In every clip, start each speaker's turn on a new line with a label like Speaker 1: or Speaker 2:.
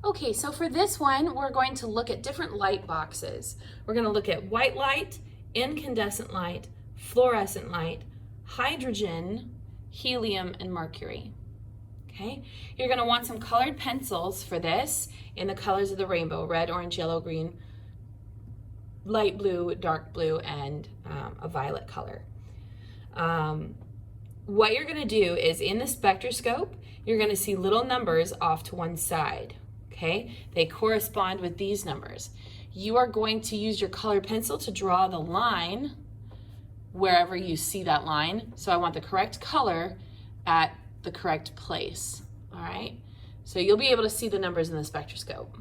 Speaker 1: Okay, so for this one, we're going to look at different light boxes. We're going to look at white light, incandescent light, fluorescent light, hydrogen, helium, and mercury. Okay, you're going to want some colored pencils for this in the colors of the rainbow: red, orange, yellow, green, light blue, dark blue, and a violet color. What you're going to do is in the spectroscope, you're going to see little numbers off to one side. Okay, they correspond with these numbers. You are going to use your colored pencil to draw the line wherever you see that line. So I want the correct color at the correct place. All right, so you'll be able to see the numbers in the spectroscope.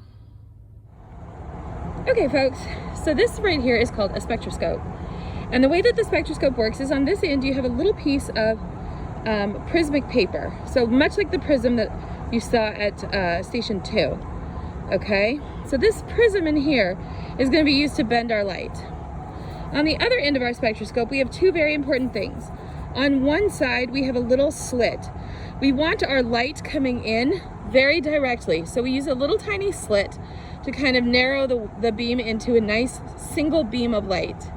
Speaker 2: Okay folks, so this right here is called a spectroscope. And the way that the spectroscope works is on this end you have a little piece of prismatic paper. So much like the prism that you saw at station 2. Okay, so this prism in here is going to be used to bend our light. On the other end of our spectroscope we have two very important things. On one side we have a little slit. We want our light coming in very directly, so we use a little tiny slit to kind of narrow the beam into a nice single beam of light.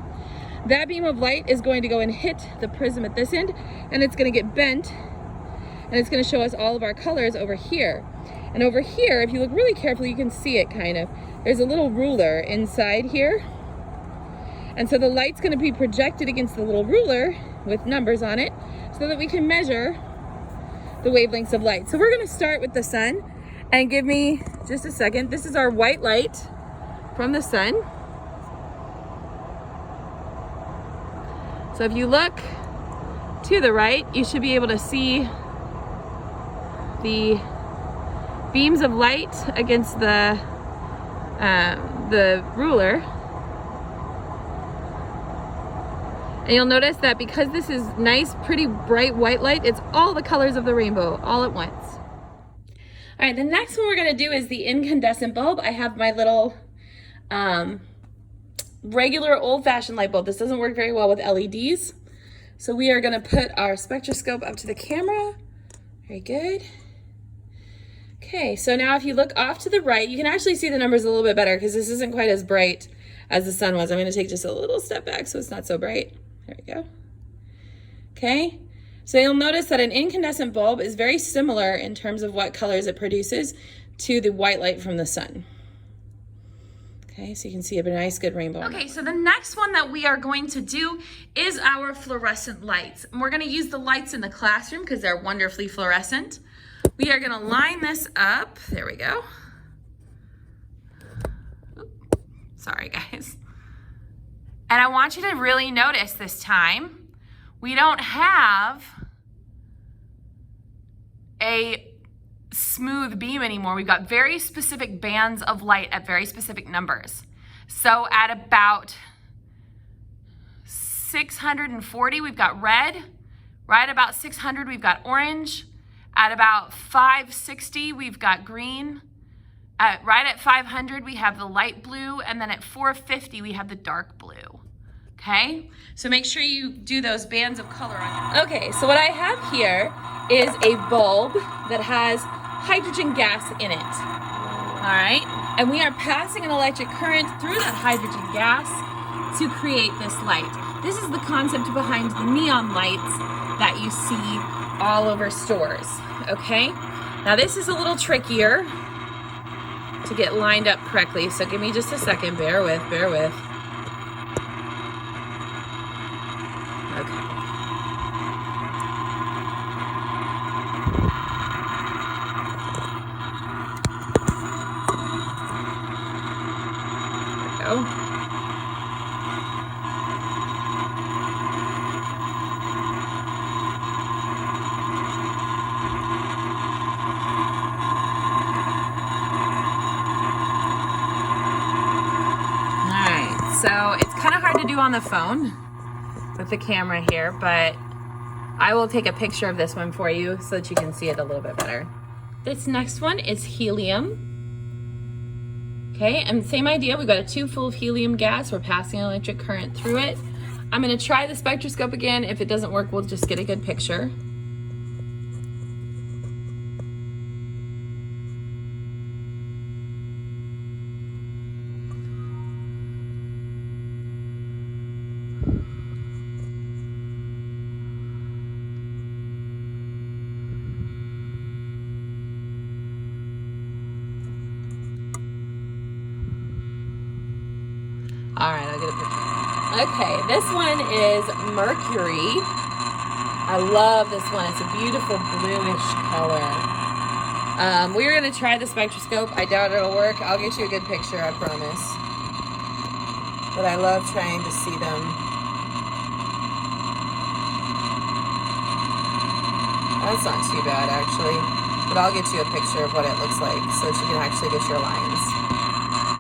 Speaker 2: That beam of light is going to go and hit the prism at this end, and it's going to get bent, and it's going to show us all of our colors over here. And over here, if you look really carefully, you can see it kind of. There's a little ruler inside here. And so the light's going to be projected against the little ruler with numbers on it so that we can measure the wavelengths of light. So we're going to start with the sun, and give me just a second. This is our white light from the sun. So if you look to the right, you should be able to see the beams of light against the ruler. And you'll notice that because this is nice, pretty bright white light, it's all the colors of the rainbow all at once. All right, the next one we're gonna do is the incandescent bulb. I have my little regular old-fashioned light bulb. This doesn't work very well with LEDs. So we are gonna put our spectroscope up to the camera. Very good. Okay, so now if you look off to the right, you can actually see the numbers a little bit better because this isn't quite as bright as the sun was. I'm gonna take just a little step back so it's not so bright. There we go. Okay, so you'll notice that an incandescent bulb is very similar in terms of what colors it produces to the white light from the sun. Okay, so you can see a nice good rainbow. Okay, so the next one that we are going to do is our fluorescent lights. And we're gonna use the lights in the classroom because they're wonderfully fluorescent. We are gonna line this up. There we go. Sorry, guys. And I want you to really notice this time, we don't have a smooth beam anymore. We've got very specific bands of light at very specific numbers. So at about 640, we've got red. Right about 600, we've got orange. At about 560, we've got green. Right at 500, we have the light blue, and then at 450, we have the dark blue. Okay, so make sure you do those bands of color on your. Okay, so what I have here is a bulb that has hydrogen gas in it. All right, and we are passing an electric current through that hydrogen gas to create this light. This is the concept behind the neon lights that you see all over stores. Okay, now this is a little trickier to get lined up correctly, so give me just a second. Bear with. Okay. There we go. So it's kind of hard to do on the phone with the camera here, but I will take a picture of this one for you so that you can see it a little bit better. This next one is helium. Okay, and same idea, we've got a tube full of helium gas. We're passing an electric current through it. I'm gonna try the spectroscope again. If it doesn't work, we'll just get a good picture.
Speaker 1: All right, I'll get a picture. Okay, this one is Mercury. I love this one. It's a beautiful bluish color. We're going to try the spectroscope. I doubt it'll work. I'll get you a good picture, I promise. But I love trying to see them. That's not too bad, actually. But I'll get you a picture of what it looks like so that you can actually get your lines.